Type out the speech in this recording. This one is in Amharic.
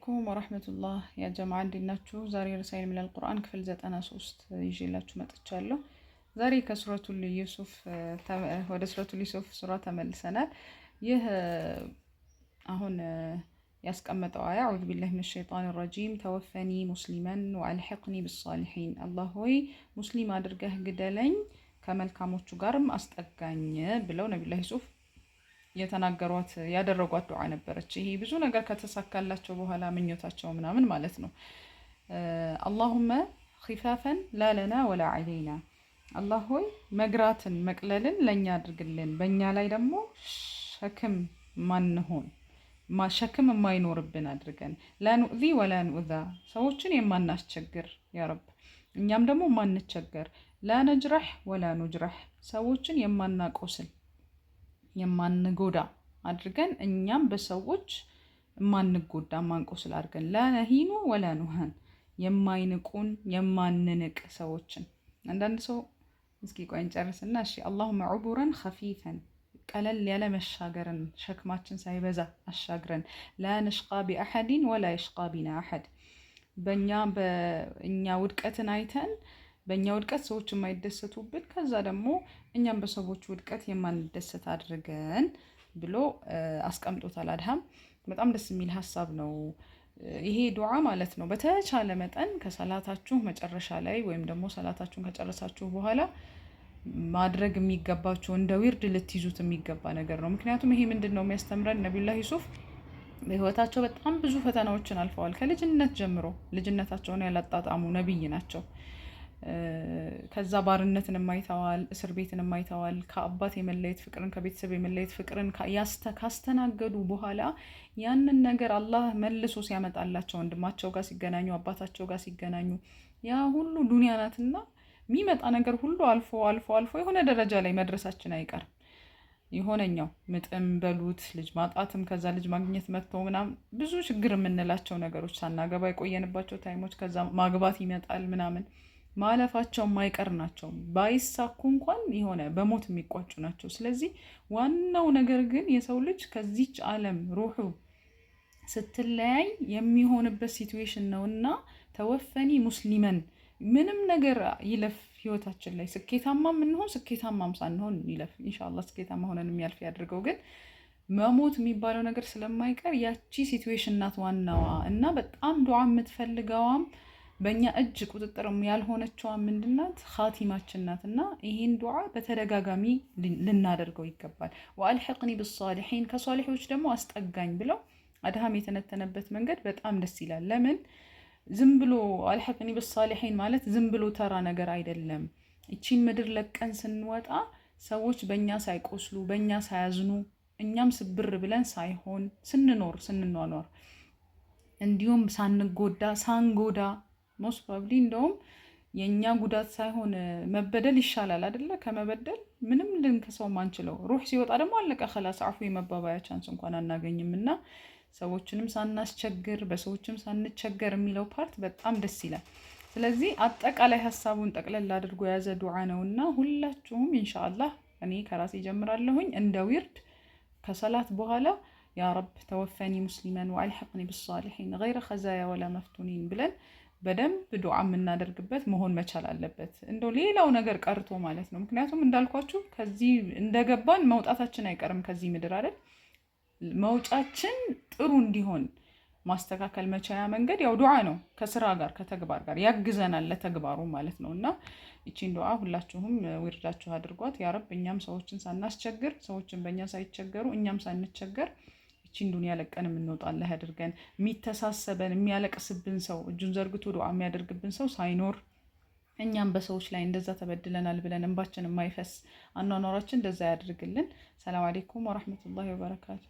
አለይኩም ወራህመቱላህ ያ ጀማዓ እንዲናችሁ። ዛሬ ረሳይል ሚነል ቁርአን ክፍል 93 ይዤላችሁ መጥቻለሁ። ዛሬ ከሱረቱል ዩሱፍ ወደ ሱረቱል ዩሱፍ ሱራ ተመልሰናል። ይህ አሁን ያስቀመጠው አያ አዑዙ ቢላሂ ሚነሽ ሸይጣኒር ረጂም ተወፈኒ ሙስሊመን ወአልሂቅኒ ቢሷሊሒን፣ አላህ ሆይ ሙስሊም አድርገህ ግደለኝ ከመልካሞቹ ጋርም አስጠጋኝ ብለው ነብዩላህ ዩሱፍ የተናገሯት ያደረጓት ዱዓ ነበረች። ይሄ ብዙ ነገር ከተሳካላቸው በኋላ ምኞታቸው ምናምን ማለት ነው። አላሁመ ኺፋፈን ላ ለና ወላ ዐለይና፣ አላህ ሆይ መግራትን መቅለልን ለኛ አድርግልን፣ በእኛ ላይ ደግሞ ሸክም ማንሆን ሸክም የማይኖርብን አድርገን፣ ላ ኑእዚ ወላ ኑእዛ፣ ሰዎችን የማናስቸግር ያ ረብ፣ እኛም ደግሞ ማንቸገር፣ ላ ነጅረሕ ወላ ኑጅረሕ፣ ሰዎችን የማናቆስል የማንጎዳ አድርገን፣ እኛም በሰዎች የማንጎዳ ማንቆስል አድርገን፣ ላ ነሂኑ ወላ ኑሃን፣ የማይንቁን የማንንቅ ሰዎችን። አንዳንድ ሰው እስኪ ቆይ እንጨርስና እሺ። አላሁመ ዑቡረን ኸፊፈን፣ ቀለል ያለ መሻገርን ሸክማችን ሳይበዛ አሻግረን፣ ላ ነሽቃ ቢአሐዲን ወላ የሽቃ ቢና አሐድ፣ በእኛ ውድቀትን አይተን በእኛ ውድቀት ሰዎች የማይደሰቱብን፣ ከዛ ደግሞ እኛም በሰዎች ውድቀት የማንደሰት አድርገን ብሎ አስቀምጦታል። አድሃም በጣም ደስ የሚል ሀሳብ ነው ይሄ ዱዓ ማለት ነው። በተቻለ መጠን ከሰላታችሁ መጨረሻ ላይ ወይም ደግሞ ሰላታችሁን ከጨረሳችሁ በኋላ ማድረግ የሚገባችሁ እንደ ዊርድ ልትይዙት የሚገባ ነገር ነው። ምክንያቱም ይሄ ምንድን ነው የሚያስተምረን? ነቢዩላህ ዩሱፍ በህይወታቸው በጣም ብዙ ፈተናዎችን አልፈዋል። ከልጅነት ጀምሮ ልጅነታቸውን ያላጣጣሙ ነቢይ ናቸው። ከዛ ባርነትን የማይተዋል፣ እስር ቤትን የማይተዋል፣ ከአባት የመለየት ፍቅርን ከቤተሰብ የመለየት ፍቅርን ካስተናገዱ በኋላ ያንን ነገር አላህ መልሶ ሲያመጣላቸው ወንድማቸው ጋር ሲገናኙ፣ አባታቸው ጋር ሲገናኙ፣ ያ ሁሉ ዱንያ ናትና የሚመጣ ነገር ሁሉ አልፎ አልፎ አልፎ የሆነ ደረጃ ላይ መድረሳችን አይቀርም። የሆነኛው ምጥም በሉት ልጅ ማጣትም ከዛ ልጅ ማግኘት መጥተው ምናምን ብዙ ችግር የምንላቸው ነገሮች ሳናገባ የቆየንባቸው ታይሞች፣ ከዛ ማግባት ይመጣል ምናምን ማለፋቸው የማይቀር ናቸው። ባይሳኩ እንኳን የሆነ በሞት የሚቋጩ ናቸው። ስለዚህ ዋናው ነገር ግን የሰው ልጅ ከዚች ዓለም ሩሑ ስትለያይ የሚሆንበት ሲትዌሽን ነው እና ተወፈኒ ሙስሊመን፣ ምንም ነገር ይለፍ ህይወታችን ላይ ስኬታማም እንሆን ስኬታማም ሳንሆን ይለፍ፣ ኢንሻአላህ ስኬታማ ሆነን የሚያልፍ ያድርገው። ግን መሞት የሚባለው ነገር ስለማይቀር ያቺ ሲትዌሽን ናት ዋናዋ እና በጣም ዱዓ የምትፈልገዋም በእኛ እጅ ቁጥጥር ያልሆነችዋ ምንድናት? ኻቲማችን ናት። እና ይሄን ዱዓ በተደጋጋሚ ልናደርገው ይገባል። ወአልሂቅኒ ቢሷሊሒን፣ ከሷሊሖች ደግሞ አስጠጋኝ ብለው አድሃም የተነተነበት መንገድ በጣም ደስ ይላል። ለምን ዝም ብሎ አልሂቅኒ ቢሷሊሒን ማለት ዝም ብሎ ተራ ነገር አይደለም። እቺን ምድር ለቀን ስንወጣ ሰዎች በእኛ ሳይቆስሉ በእኛ ሳያዝኑ እኛም ስብር ብለን ሳይሆን ስንኗኗር እንዲሁም ሳንጎዳ ሳንጎዳ ሞስት ፕሮባብሊ እንደውም የኛ ጉዳት ሳይሆን መበደል ይሻላል አይደለ? ከመበደል ምንም ልንከሰው ማንችለው ሩህ ሲወጣ ደግሞ አለቀ خلاص አፉ የመባባያ ቻንስ እንኳን አናገኝም። እና ሰዎችንም ሳናስቸግር በሰዎችም ሳንቸገር የሚለው ፓርት በጣም ደስ ይላል። ስለዚህ አጠቃላይ ሀሳቡን ጠቅለል አድርጎ የያዘ ዱዓ ነውና ሁላችሁም ኢንሻአላህ እኔ ከራሴ ጀምራለሁኝ እንደ ዊርድ ከሰላት በኋላ ያ ረብ ተወፈኒ ሙስሊመን ወአልሂቅኒ ቢሷሊሒን ገይረ ኸዛያ ወላ መፍቱኒን ብለን በደንብ ዱዓ የምናደርግበት መሆን መቻል አለበት። እንደው ሌላው ነገር ቀርቶ ማለት ነው። ምክንያቱም እንዳልኳችሁ ከዚህ እንደገባን መውጣታችን አይቀርም ከዚህ ምድር አይደል? መውጫችን ጥሩ እንዲሆን ማስተካከል መቻያ መንገድ ያው ዱዓ ነው። ከስራ ጋር ከተግባር ጋር ያግዘናል ለተግባሩ ማለት ነው። እና እቺን ዱዓ ሁላችሁም ወርዳችሁ አድርጓት። ያ ረብ እኛም ሰዎችን ሳናስቸግር ሰዎችን በእኛ ሳይቸገሩ እኛም ሳንቸገር እቺን ዱንያ ለቀን የምንወጣ አላህ ያድርገን። የሚተሳሰበን የሚያለቅስብን ሰው እጁን ዘርግቶ ዱዓ የሚያደርግብን ሰው ሳይኖር እኛም በሰዎች ላይ እንደዛ ተበድለናል ብለን እንባችን የማይፈስ አኗኗራችን እንደዛ ያድርግልን። ሰላም አለይኩም ወራህመቱላሂ ወበረካቱ።